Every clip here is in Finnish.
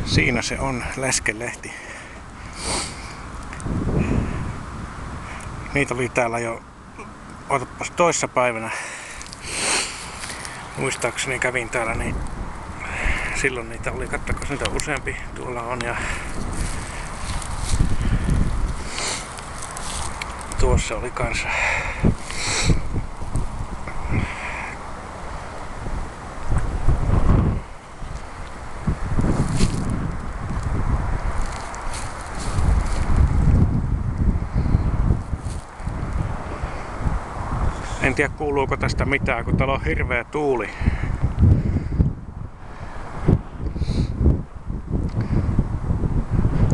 Siinä se on, leskelehti. Niitä oli täällä jo, otapas toissa päivänä. Muistaakseni kävin täällä, niin silloin niitä oli, kattako niitä useampi tuolla on ja tuossa oli kanssa. En tiedä kuuluuko tästä mitään, kun täällä on hirveä tuuli.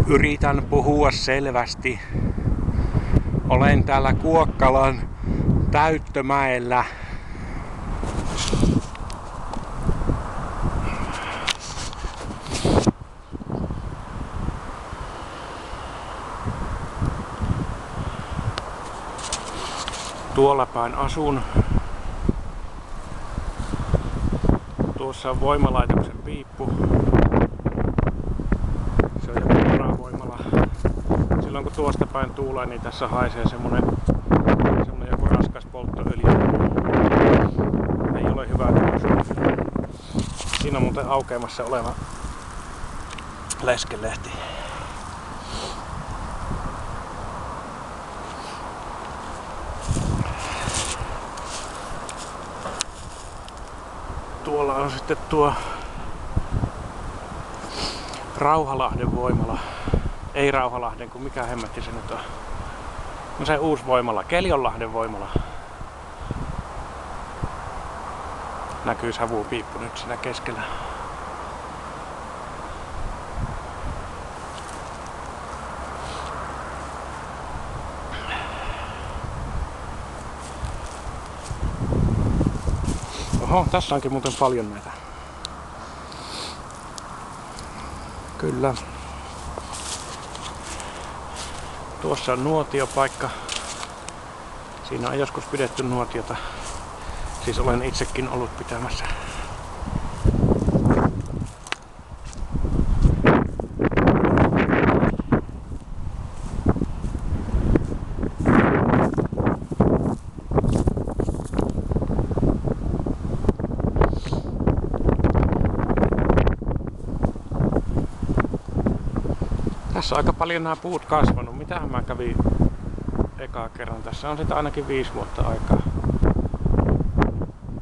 Yritän puhua selvästi. Olen täällä Kuokkalan Täyttömäellä. Tuolla päin asun. Tuossa on voimalaitoksen piippu. Se on joku varavoimala. Silloin kun tuosta päin tuulee, niin tässä haisee semmonen joku raskas polttoöljy. Ei ole hyvä tuossa. Siinä on muuten aukeamassa oleva leskelehti. Tuolla on sitten tuo Rauhalahden voimala. Ei Rauhalahden, kun mikä hemmetti se nyt on. No se uusi voimala, Keljonlahden voimala. Näkyy savupiippu nyt siinä keskellä. Oho, tässä onkin muuten paljon näitä. Kyllä. Tuossa on nuotiopaikka. Siinä on joskus pidetty nuotiota. Siis olen itsekin ollut pitämässä. Tässä on aika paljon nämä puut kasvanut. Mitähän mä kävin ekaa kerran? Tässä on sitä ainakin 5 vuotta aikaa.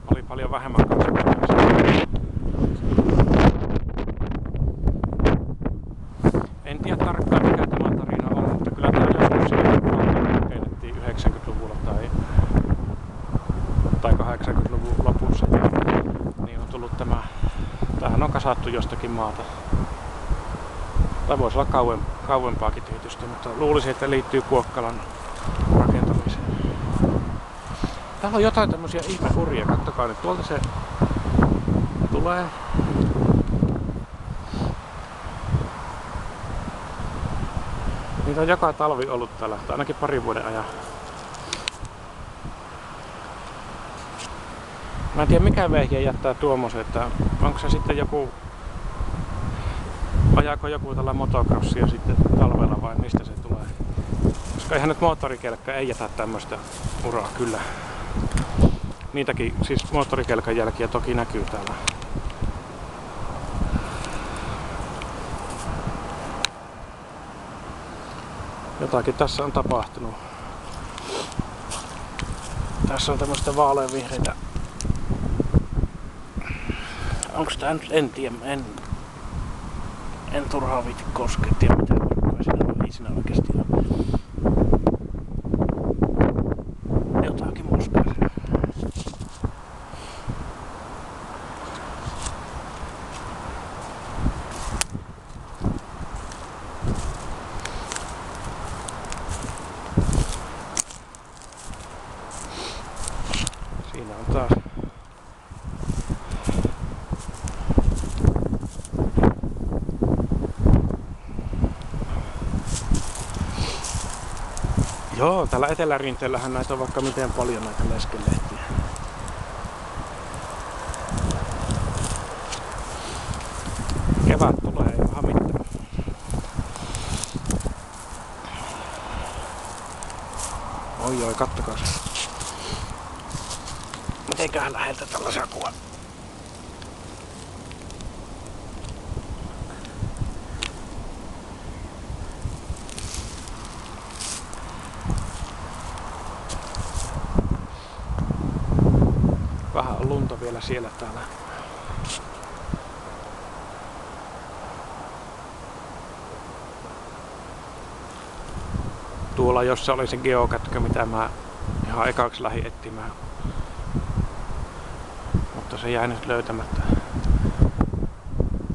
Oli paljon vähemmän kasvanut. En tiedä tarkkaan mikä tämä tarina on, mutta kyllä tämä joskus siihen rakennettiin 90-luvulla tai 80-luvun lopussa. Niin on tullut tämä. Tämähän on kasattu jostakin maata. Tai voisi olla kauempaakin tietysti, mutta luulisin, että liittyy Kuokkalan rakentamiseen. Täällä on jotain tämmösiä ihmehurjia, kattokaa nyt, tuolta se tulee. Niitä on joka talvi ollut täällä, ainakin parin vuoden ajan. Mä en tiedä mikä vehje jättää tuommoisen, että onko se sitten joku. Ajaako joku tällä motocrossia sitten talvella vai mistä se tulee? Koska eihän nyt moottorikelkka ei jätä tämmöstä uraa kyllä. Niitäkin, siis moottorikelkan jälkiä toki näkyy täällä. Jotakin tässä on tapahtunut. Tässä on tämmöstä vaaleanvihreitä. Onko tää nyt, en tiedä, en turhaan viitti koskea, tiedä mitä porukkaa siinä on, ei siinä oikeesti ole. Jotakin moskaa. Siinä on taas. Joo, täällä Etelärinteellähän näitä on vaikka miten paljon näitä leskelehtiä. Kevät tulee, ei vähän mitään. Oi, kattokaa se. Mitenköhän läheltä tällä saa kuva? Vähän on lunta vielä siellä täällä. Tuolla jossa oli se geokätkö, mitä mä ihan ekaksi lähdin etsimään. Mutta se jäi nyt löytämättä.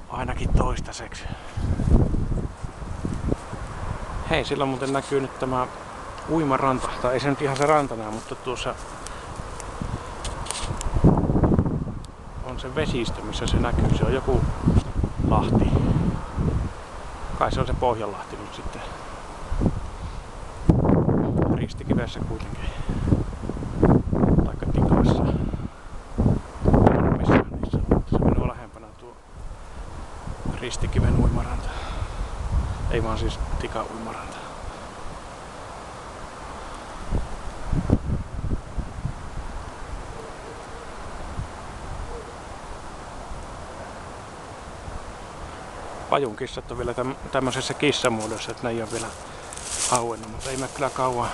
Ainakin toistaiseksi. Hei, sillä muuten näkyy nyt tämä uimaranta. Tai ei se nyt ihan se ranta näe, mutta tuossa on se vesistö, missä se näkyy. Se on joku lahti. Kai se on se Pohjanlahti nyt sitten. Ristikivessä kuitenkin. Taikka Tikassa. Missä niissä on? Se menee lähempänä tuo Ristikiven uimaranta. Ei vaan siis Tikan uimaranta. Pajunkissat on vielä tämmöisessä kissamuodossa, että ne ei ole vielä auennut, mutta ei mene kyllä kauan.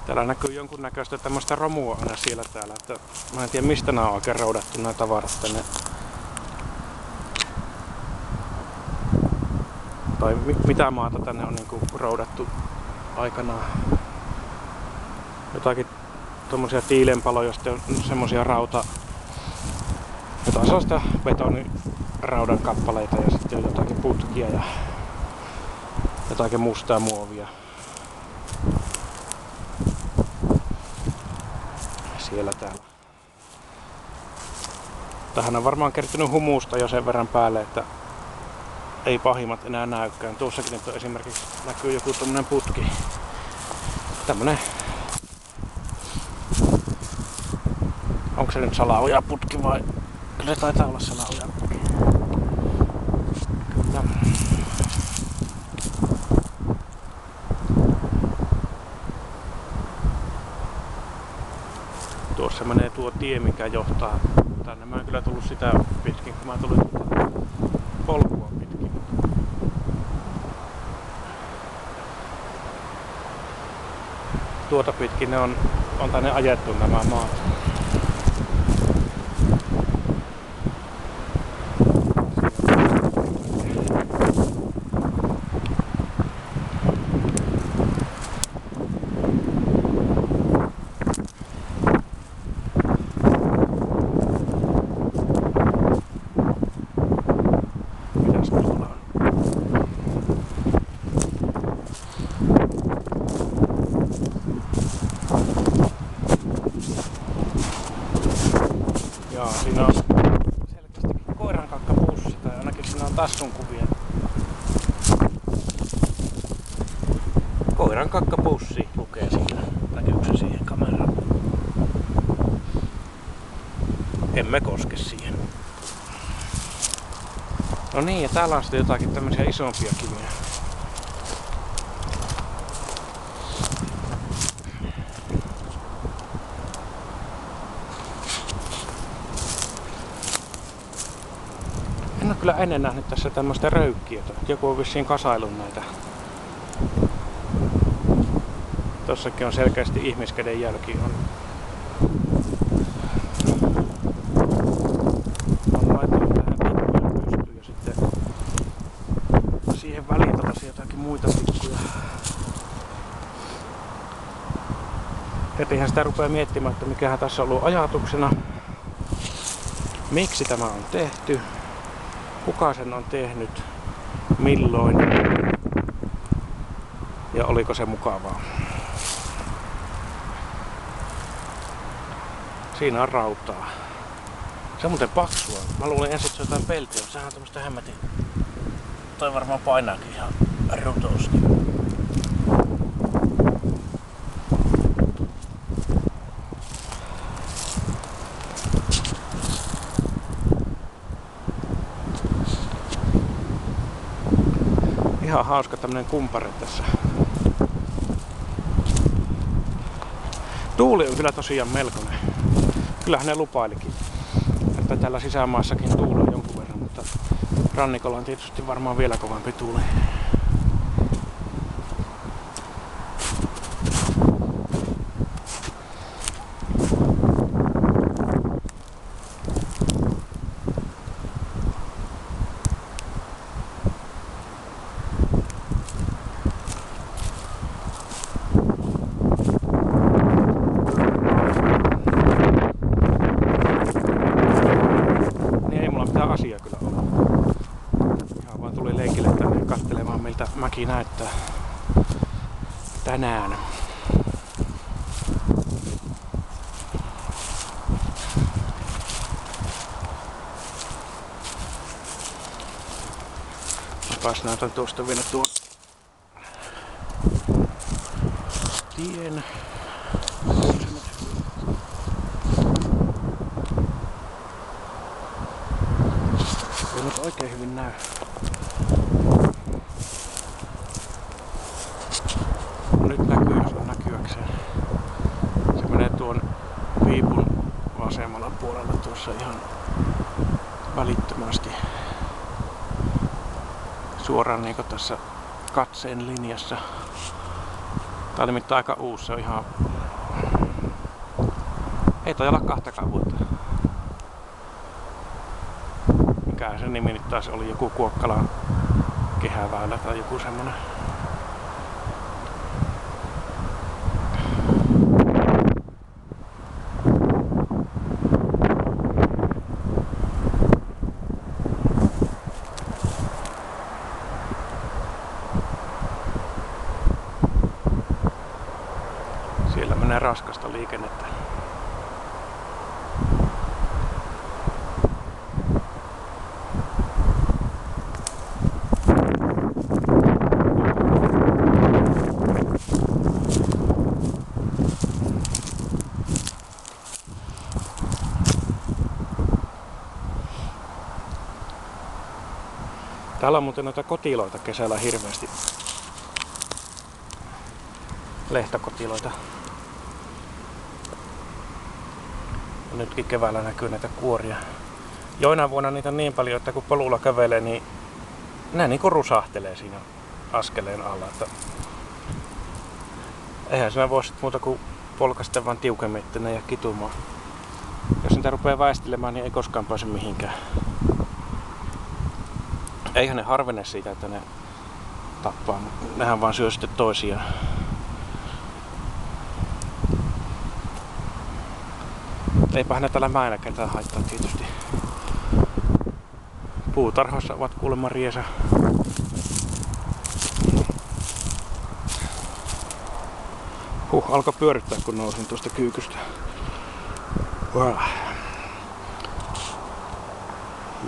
Täällä näkyy jonkunnäköistä tämmöistä romua aina siellä täällä, että mä en tiedä mistä nämä on oikein roudattu nämä tavarat tänne. Tai mitä maata tänne on niinku roudattu aikanaan. Jotakin tommosia tiilenpaloja ja sitten semmosia jotain sellaista betoniraudan kappaleita ja sitten on jotakin putkia ja jotakin mustaa muovia. Siellä täällä. Tähän on varmaan kertynyt humusta jo sen verran päälle, että ei pahimmat enää näykään. Tuossakin nyt on esimerkiksi näkyy joku tommonen putki. Tämmönen. Onko se nyt salaojaputki vai? Kyllä se taitaa olla salaojaputki. Kyllä. Tuossa menee tuo tie, mikä johtaa tänne. Mä en kyllä tullut sitä pitkin, kun mä tulin polkua pitkin. Tuota pitkin ne on tänne ajettu nämä maat. Siinä on selkeästi koirankakkapuussi tai ainakin siinä on tassun kuvia. Koirankakkapuussi lukee siinä. Näkyykö se siihen kameraan? Emme koske siihen. No niin, ja täällä on sitten jotakin tämmöisiä isompia kiviä. En ole kyllä ennen nähnyt tässä tämmöistä röykkiötä. Joku on vissiin kasaillut näitä. Tossakin on selkeästi ihmiskäden jälki. On laittanut tähän tikkuja pystyyn ja sitten siihen väliin tällaisia jotakin muita tikkuja. Hetihän sitä rupeaa miettimään, että mikähän tässä on ollut ajatuksena. Miksi tämä on tehty? Kuka sen on tehnyt? Milloin? Ja oliko se mukavaa? Siinä on rautaa. Se on muuten paksua. Mä luulin ensin, että se on jotain peltiä. Sehän on tämmöstä hämmätin. Toi varmaan painaakin ihan rutosti. Ihan hauska tämmönen kumpare tässä. Tuuli on kyllä tosiaan melkoinen. Kyllähän ne lupailikin, että täällä sisämaassakin tuuli on jonkun verran, mutta rannikolla on tietysti varmaan vielä kovempi tuuli. Asia kyllä on. Ihan vaan tuli lenkille tänne katselemaan miltä mäki näyttää tänään. Mäpäs näytän tuosta vielä tuon tien. Ei nyt oikein hyvin näy. Nyt näkyy, jos on näkyäkseen. Se menee tuon viipun vasemmalla puolella tuossa ihan välittömästi. Suoraan niinku tässä katseen linjassa. Tää on nimittäin aika uusi, se on ihan... Ei toi olla 2 vuotta. Mikä se nimi nyt taas oli, joku Kuokkalan kehäväylä tai joku semmonen. Siellä menee raskasta liikennettä. Täällä on muuten noita kotiloita kesällä hirveästi. Lehtokotiloita. Ja nytkin keväällä näkyy näitä kuoria. Joinain vuonna niitä on niin paljon, että kun polulla kävelee, niin nää niinku rusahtelee siinä askeleen alla. Että eihän siinä voi muuta kuin polkaista vaan tiukemmin, että ne ei jää kitumaan. Jos niitä rupeaa väistelemään, niin ei koskaan pääse mihinkään. Eihän ne harvene siitä, että ne tappaa, mutta nehän vaan syö sitten toisiaan. Eipähän ne täällä mäellä ketään haittaa tietysti. Puutarhoissa ovat kuulemma riesa. Alkoi pyörittää kun nousin tuosta kyykystä. Wow.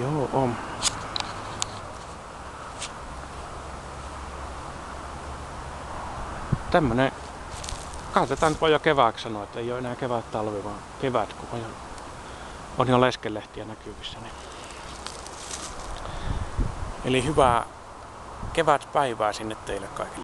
Joo, on. Tämmönen, katsotaan nyt jo kevääksi sanoa, että ei ole enää kevät-talvi, vaan kevät, kun on jo leskelehtiä näkyvissä. Niin. Eli hyvää kevätpäivää sinne teille kaikille.